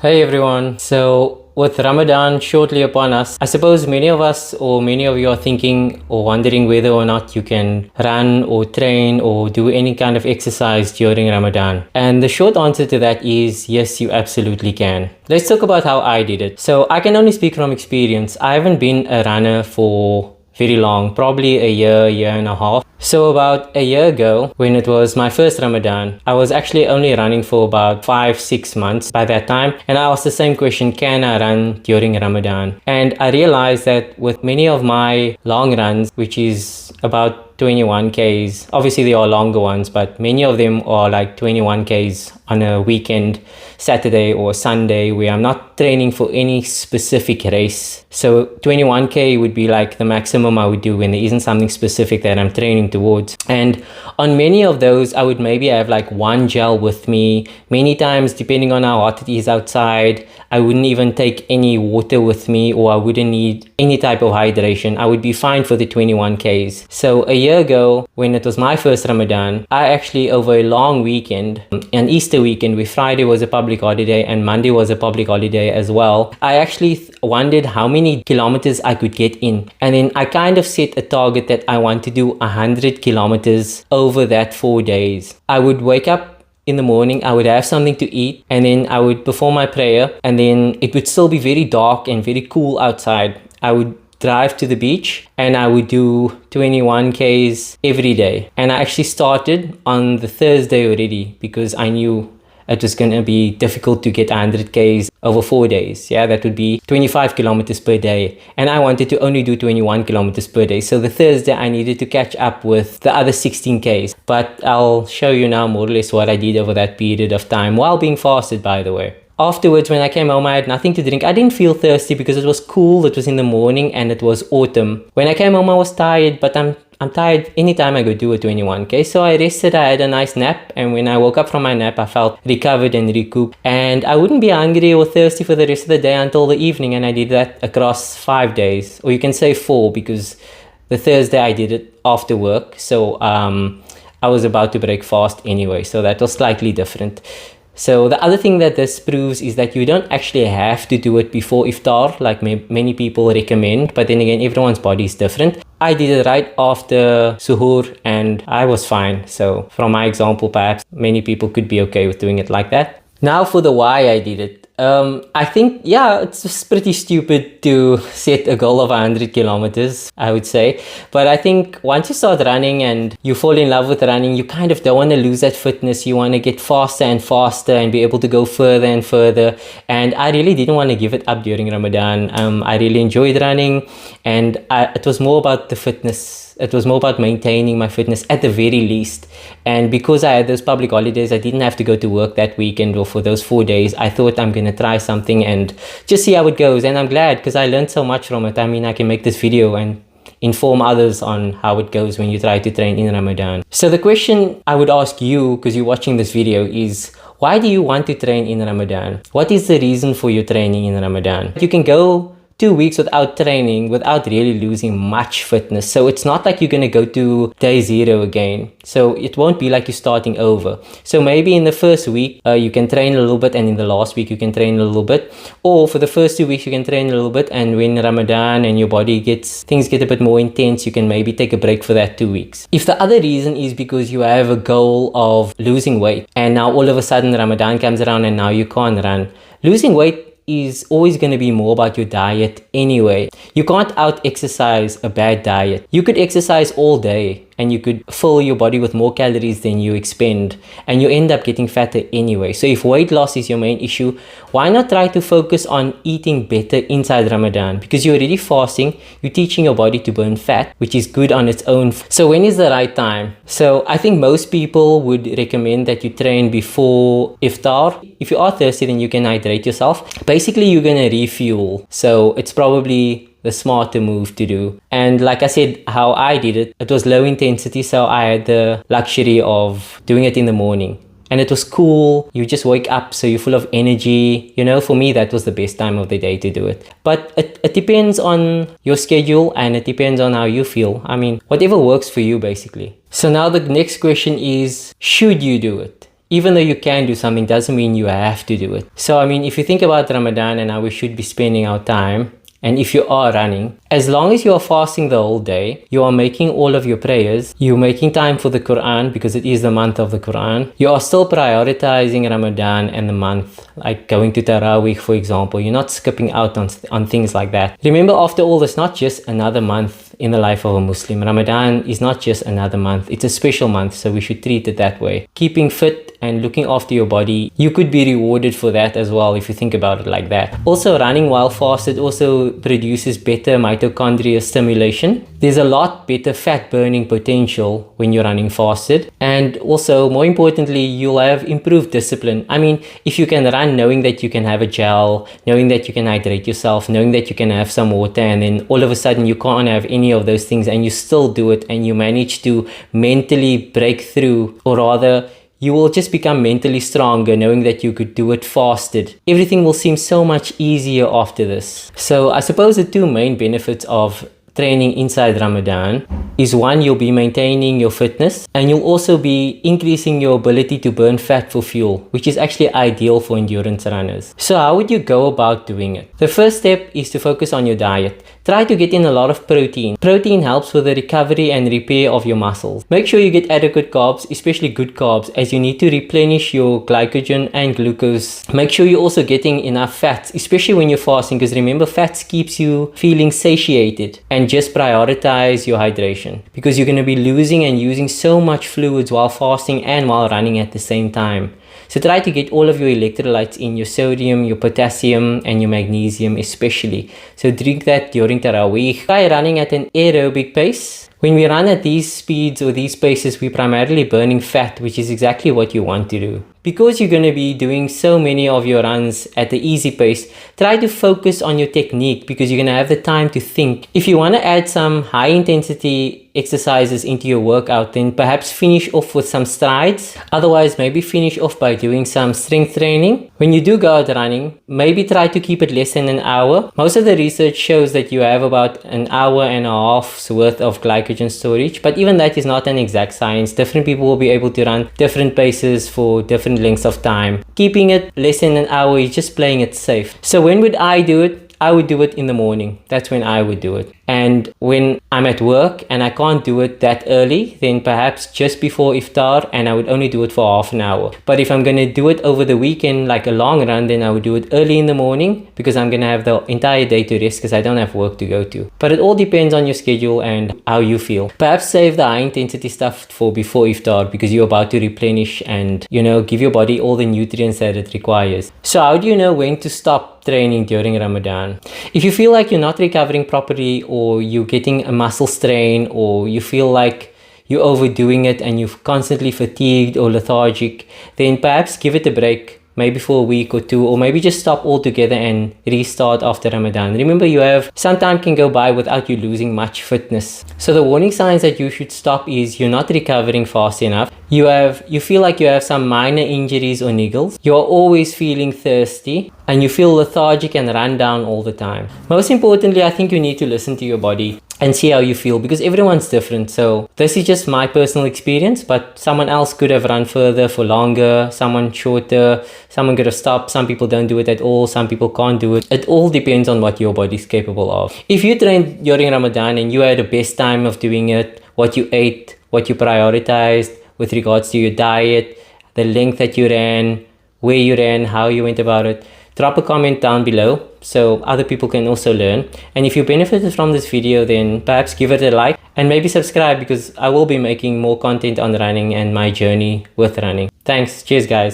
Hey everyone. So, with Ramadan shortly upon us, I suppose many of us or many of you are thinking or wondering whether or not you can run or train or do any kind of exercise during Ramadan. And the short answer to that is yes, you absolutely can. Let's talk about how I did it. So, I can only speak from experience. I haven't been a runner for very long, probably a year and a half. So about a year ago, when it was my first Ramadan, I was actually only running for about 5-6 months by that time. And I asked the same question, can I run during Ramadan? And I realized that with many of my long runs, which is about 21 Ks, obviously there are longer ones, but many of them are like 21 Ks on a weekend, Saturday or Sunday, where I'm not training for any specific race. So 21K would be like the maximum I would do when there isn't something specific that I'm training towards. And on many of those, I would maybe have like one gel with me. Many times, depending on how hot it is outside, I wouldn't even take any water with me, or I wouldn't need any type of hydration. I would be fine for the 21Ks. So a year ago, when it was my first Ramadan, I actually, over a long weekend, an Easter weekend where Friday was a public holiday and Monday was a public holiday as well, I actually wondered how many kilometers I could get in. And then I kind of set a target that I want to do 100 kilometers over that 4 days. I would wake up in the morning, I would have something to eat, and then I would perform my prayer, and then it would still be very dark and very cool outside. I would drive to the beach and I would do 21 Ks every day. And I actually started on the Thursday already because I knew it was going to be difficult to get 100 Ks over 4 days. Yeah, that would be 25 kilometers per day. And I wanted to only do 21 kilometers per day. So the Thursday I needed to catch up with the other 16 Ks. But I'll show you now more or less what I did over that period of time while being fasted, by the way. Afterwards, when I came home, I had nothing to drink. I didn't feel thirsty because it was cool. It was in the morning and it was autumn. When I came home, I was tired, but I'm tired anytime I go do a 21K. So I rested, I had a nice nap. And when I woke up from my nap, I felt recovered and recouped. And I wouldn't be hungry or thirsty for the rest of the day until the evening. And I did that across 5 days, or you can say 4, because the Thursday I did it after work. So I was about to break fast anyway. So that was slightly different. So the other thing that this proves is that you don't actually have to do it before iftar like many people recommend, but then again, everyone's body is different. I did it right after suhoor and I was fine. So from my example, perhaps many people could be okay with doing it like that. Now for the why I did it. I think, yeah, it's just pretty stupid to set a goal of 100 kilometers, I would say. But I think once you start running and you fall in love with running, you kind of don't want to lose that fitness. You want to get faster and faster and be able to go further and further. And I really didn't want to give it up during Ramadan. I really enjoyed running, and it was more about the fitness. It was more about maintaining my fitness at the very least. And because I had those public holidays, I didn't have to go to work that weekend or for those 4 days. I thought I'm going to try something and just see how it goes. And I'm glad because I learned so much from it. I mean, I can make this video and inform others on how it goes when you try to train in Ramadan. So the question I would ask you, because you're watching this video, is why do you want to train in Ramadan? What is the reason for your training in Ramadan? You can go 2 weeks without training, without really losing much fitness. So it's not like you're going to go to day 0 again. So it won't be like you're starting over. So maybe in the first week, you can train a little bit, and in the last week, you can train a little bit. Or for the first 2 weeks, you can train a little bit. And when Ramadan and your body things get a bit more intense, you can maybe take a break for that 2 weeks. If the other reason is because you have a goal of losing weight, and now all of a sudden Ramadan comes around and now you can't run, losing weight is always going to be more about your diet anyway. You can't out-exercise a bad diet. You could exercise all day and you could fill your body with more calories than you expend, and you end up getting fatter anyway. So if weight loss is your main issue, why not try to focus on eating better inside Ramadan? Because you're already fasting, you're teaching your body to burn fat, which is good on its own. So when is the right time? So I think most people would recommend that you train before iftar. If you are thirsty, then you can hydrate yourself. Basically, you're going to refuel. So it's probably the smarter move to do. And like I said, how I did it, it was low intensity, so I had the luxury of doing it in the morning. And it was cool. You just wake up, so you're full of energy. You know, for me, that was the best time of the day to do it. But it depends on your schedule, and it depends on how you feel. I mean, whatever works for you, basically. So now the next question is, should you do it? even though you can do something doesn't mean you have to do it. So I mean, if you think about Ramadan and how we should be spending our time, and if you are running, as long as you are fasting the whole day, you are making all of your prayers, you're making time for the Quran because it is the month of the Quran, you are still prioritizing Ramadan and the month, like going to Taraweeh, for example. You're not skipping out on things like that. Remember, after all, it's not just another month in the life of a Muslim. Ramadan is not just another month. It's a special month, so we should treat it that way. Keeping fit and looking after your body, you could be rewarded for that as well if you think about it like that. Also, running while fasted also produces better mitochondria stimulation. There's a lot better fat burning potential when you're running fasted, and also more importantly, you'll have improved discipline. I mean, if you can run knowing that you can have a gel, knowing that you can hydrate yourself, knowing that you can have some water, and then all of a sudden you can't have any of those things and you still do it, and you manage to mentally break through, or rather you will just become mentally stronger knowing that you could do it fasted. Everything will seem so much easier after this. So I suppose the two main benefits of training inside Ramadan is, one, you'll be maintaining your fitness, and you'll also be increasing your ability to burn fat for fuel, which is actually ideal for endurance runners. So how would you go about doing it? The first step is to focus on your diet. Try to get in a lot of protein. Protein helps with the recovery and repair of your muscles. Make sure you get adequate carbs, especially good carbs, as you need to replenish your glycogen and glucose. Make sure you're also getting enough fats, especially when you're fasting, because remember, fats keeps you feeling satiated. And just prioritize your hydration, because you're going to be losing and using so much fluids while fasting and while running at the same time. So try to get all of your electrolytes in, your sodium, your potassium, and your magnesium especially. So drink that during Taraweeh. Try running at an aerobic pace. When we run at these speeds or these paces, we're primarily burning fat, which is exactly what you want to do. Because you're going to be doing so many of your runs at the easy pace, try to focus on your technique, because you're going to have the time to think. If you want to add some high intensity exercises into your workout, then perhaps finish off with some strides. Otherwise, maybe finish off by doing some strength training. When you do go out running, maybe try to keep it less than an hour. Most of the research shows that you have about an hour and a half's worth of glycogen storage, but even that is not an exact science. Different people will be able to run different paces for different lengths of time. Keeping it less than an hour is just playing it safe. So when would I do it? I would do it in the morning. That's when I would do it. And when I'm at work and I can't do it that early, then perhaps just before iftar, and I would only do it for half an hour. But if I'm going to do it over the weekend, like a long run, then I would do it early in the morning, because I'm going to have the entire day to rest, because I don't have work to go to. But it all depends on your schedule and how you feel. Perhaps save the high intensity stuff for before iftar, because you're about to replenish and, give your body all the nutrients that it requires. So how do you know when to stop training during Ramadan? If you feel like you're not recovering properly, or you're getting a muscle strain, or you feel like you're overdoing it and you're constantly fatigued or lethargic, then perhaps give it a break, maybe for a week or two, or maybe just stop altogether and restart after Ramadan. Remember, some time can go by without you losing much fitness. So the warning signs that you should stop is, you're not recovering fast enough, you feel like you have some minor injuries or niggles, you're always feeling thirsty, and you feel lethargic and run down all the time. Most importantly, I think you need to listen to your body and see how you feel, because everyone's different. So this is just my personal experience, but someone else could have run further for longer, someone shorter, someone could have stopped. Some people don't do it at all, some people can't do it. It all depends on what your body's capable of. If you trained during Ramadan and you had the best time of doing it, what you ate, what you prioritized with regards to your diet, the length that you ran, where you ran, how you went about it, drop a comment down below so other people can also learn. And if you benefited from this video, then perhaps give it a like and maybe subscribe, because I will be making more content on running and my journey with running. Thanks. Cheers, guys.